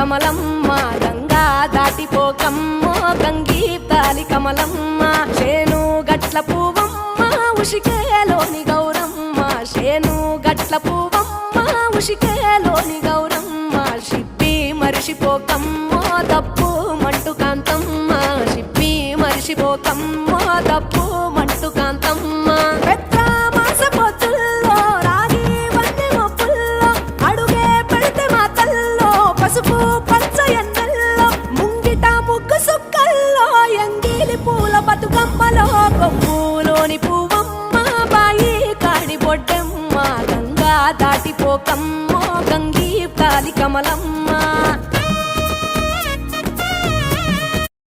కమలమ్మ గంగా దాటిపోకమ్మో గంగీ తాలి కమలమ్మ శేను గట్ల పువ్వమ్మ ఉషికేలోని గౌరమ్మ శేను గట్ల పువ్వమ్మ ఉషికేలోని గౌరమ్మ షిప్పి మరిషిపోకమ్మో తప్పు మంటు కాంతమ్మ షిప్పి మరిషిపోకమ్మో తప్పు మంటు కాంతమ్మ పసుపు పచ్చ ఎన్నెల్లో ముంగిట ముగ్గు సుక్కల్లో ఎంగిలి పూల బతుకమ్మలో కొమ్ములోని పువ్వమ్మ బాయి కాడి బొడ్డమ్మ గంగా దాటిపోకమ్మో గంగీ తాలి కమలమ్మ